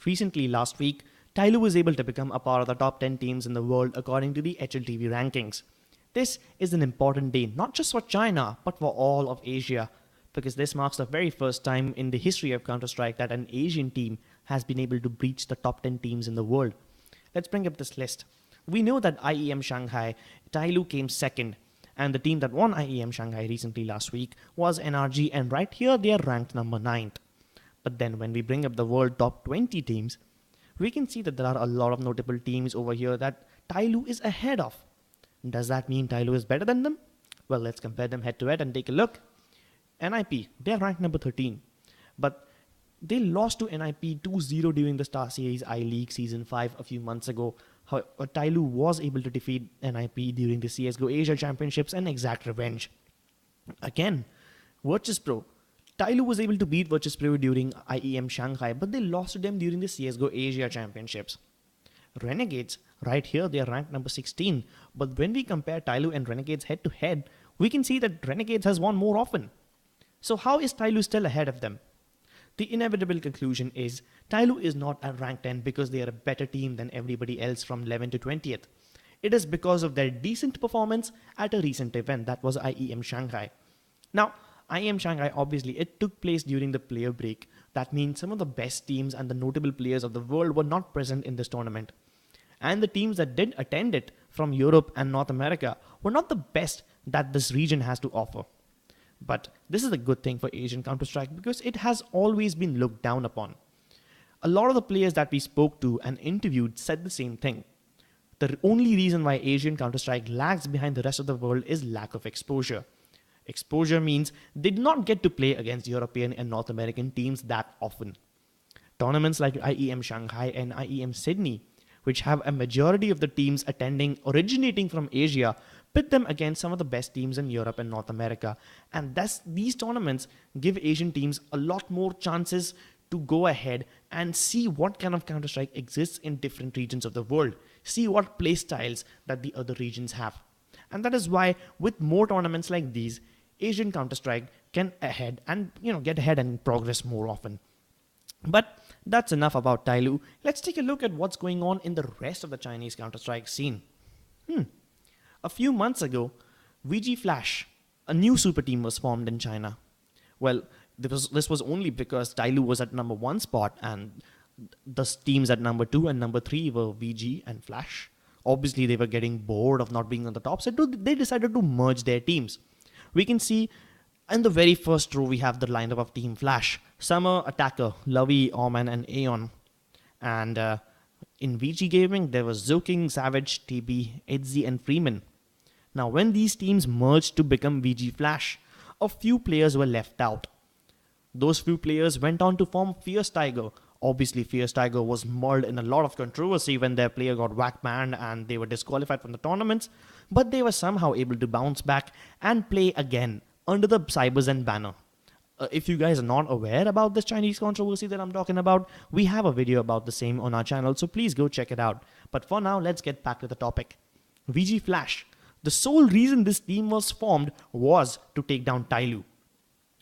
Recently, last week, Tyloo was able to become a part of the top 10 teams in the world according to the HLTV rankings. This is an important day not just for China but for all of Asia, because this marks the very first time in the history of Counter-Strike that an Asian team has been able to breach the top 10 teams in the world. Let's bring up this list. We know that IEM Shanghai, Tyloo came second, and the team that won IEM Shanghai recently last week was NRG, and right here they are ranked number 9th. But then when we bring up the world top 20 teams, we can see that there are a lot of notable teams over here that Tyloo is ahead of. Does that mean Tyloo is better than them? Well, let's compare them head to head and take a look. NIP, they're ranked number 13. But they lost to NIP 2-0 during the Star Series I-League Season 5 a few months ago. However, Tyloo was able to defeat NIP during the CSGO Asia Championships and exact revenge. Again, Virtus Pro. Tyloo was able to beat Virtus Pro during IEM Shanghai, but they lost to them during the CSGO Asia Championships. Renegades, right here they are ranked number 16, but when we compare Tyloo and Renegades head to head, we can see that Renegades has won more often. So how is Tyloo still ahead of them? The inevitable conclusion is Tyloo is not at rank 10 because they are a better team than everybody else from 11th to 20th. It is because of their decent performance at a recent event, that was IEM Shanghai. Now, IEM Shanghai, obviously, it took place during the player break. That means some of the best teams and the notable players of the world were not present in this tournament. And the teams that did attend it from Europe and North America were not the best that this region has to offer. But this is a good thing for Asian Counter-Strike because it has always been looked down upon. A lot of the players that we spoke to and interviewed said the same thing. The only reason why Asian Counter-Strike lags behind the rest of the world is lack of exposure. Exposure means they did not get to play against European and North American teams that often. Tournaments like IEM Shanghai and IEM Sydney, which have a majority of the teams attending originating from Asia, pit them against some of the best teams in Europe and North America. And thus, these tournaments give Asian teams a lot more chances to go ahead and see what kind of Counter-Strike exists in different regions of the world. See what play styles that the other regions have. And that is why with more tournaments like these, Asian Counter-Strike can get ahead and progress more often. But that's enough about Tyloo. Let's take a look at what's going on in the rest of the Chinese Counter-Strike scene. A few months ago, VG Flash, a new super team, was formed in China. Well, this was only because Tyloo was at number 1 spot and the teams at number 2 and number 3 were VG and Flash. Obviously, they were getting bored of not being on the top, so they decided to merge their teams. We can see in the very first row, we have the lineup of Team Flash. Summer, Attacker, Lovey, Oman, and Aeon. And in VG Gaming, there was Zoking, Savage, TB, Edzy, and Freeman. Now, when these teams merged to become VG Flash, a few players were left out. Those few players went on to form Fierce Tiger. Obviously, Fierce Tiger was mauled in a lot of controversy when their player got whack banned and they were disqualified from the tournaments, but they were somehow able to bounce back and play again under the CyberZen banner. If you guys are not aware about this Chinese controversy that I'm talking about, we have a video about the same on our channel, so please go check it out. But for now, let's get back to the topic. VG Flash. The sole reason this team was formed was to take down Tyloo.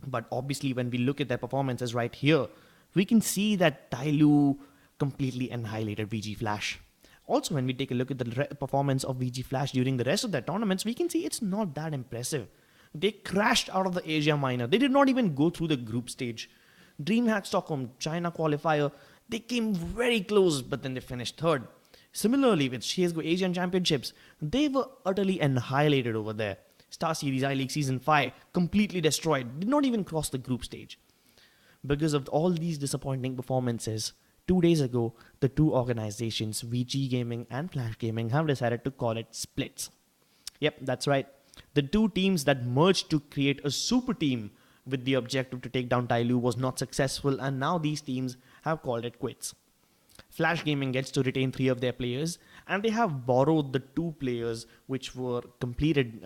But obviously, when we look at their performances right here, we can see that Tyloo completely annihilated VG Flash. Also, when we take a look at the performance of VG Flash during the rest of their tournaments, we can see it's not that impressive. They crashed out of the Asia Minor. They did not even go through the group stage. DreamHack Stockholm, China qualifier, they came very close, but then they finished third. Similarly, with CSGO Asian Championships, they were utterly annihilated over there. Star Series I-League Season 5, completely destroyed, did not even cross the group stage. Because of all these disappointing performances, 2 days ago, the two organizations, VG Gaming and Flash Gaming, have decided to call it splits. Yep, that's right. The two teams that merged to create a super team with the objective to take down Tyloo was not successful, and now these teams have called it quits. Flash Gaming gets to retain 3 of their players, and they have borrowed the 2 players which were completed,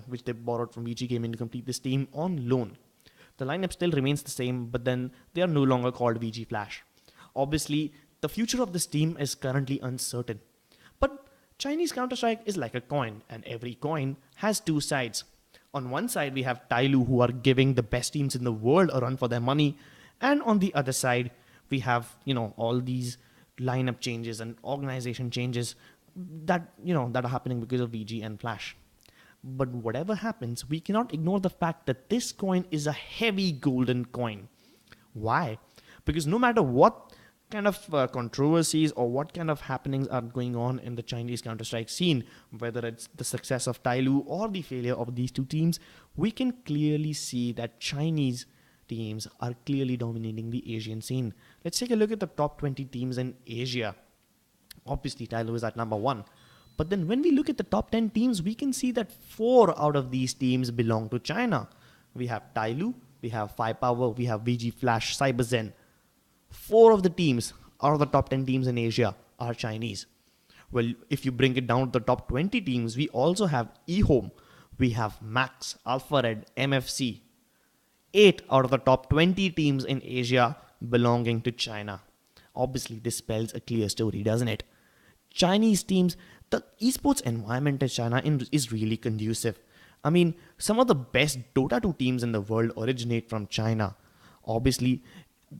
which they borrowed from VG Gaming to complete this team on loan. The lineup still remains the same, but then they are no longer called VG Flash. Obviously, the future of this team is currently uncertain. But Chinese Counter-Strike is like a coin, and every coin has 2 sides. On one side, we have Tyloo, who are giving the best teams in the world a run for their money, and on the other side, we have, all these lineup changes and organization changes that are happening because of VG and Flash. But whatever happens, we cannot ignore the fact that this coin is a heavy golden coin. Why? Because no matter what kind of controversies or what kind of happenings are going on in the Chinese Counter-Strike scene, whether it's the success of Tailu or the failure of these two teams, we can clearly see that Chinese teams are clearly dominating the Asian scene. Let's take a look at the top 20 teams in Asia. Obviously, Tailu is at number 1. But then when we look at the top 10 teams, we can see that 4 out of these teams belong to China. We have Tailu, we have Firepower, we have VG Flash, CyberZen. 4 of the teams out of the top 10 teams in Asia are Chinese. Well, if you bring it down to the top 20 teams, we also have eHome, we have Max, AlphaRed, MFC. 8 out of the top 20 teams in Asia belonging to China. Obviously, this spells a clear story, doesn't it? Chinese teams, the esports environment in China is really conducive. I mean, some of the best Dota 2 teams in the world originate from China. Obviously,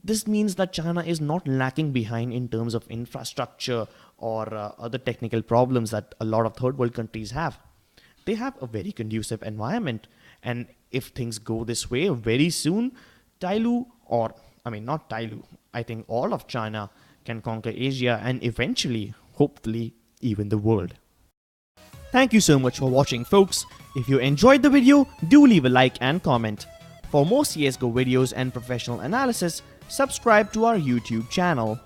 this means that China is not lacking behind in terms of infrastructure or other technical problems that a lot of third world countries have. They have a very conducive environment. And if things go this way, very soon, not Tailu, I think all of China can conquer Asia and eventually, hopefully, even the world. Thank you so much for watching, folks. If you enjoyed the video, do leave a like and comment. For more CSGO videos and professional analysis, subscribe to our YouTube channel.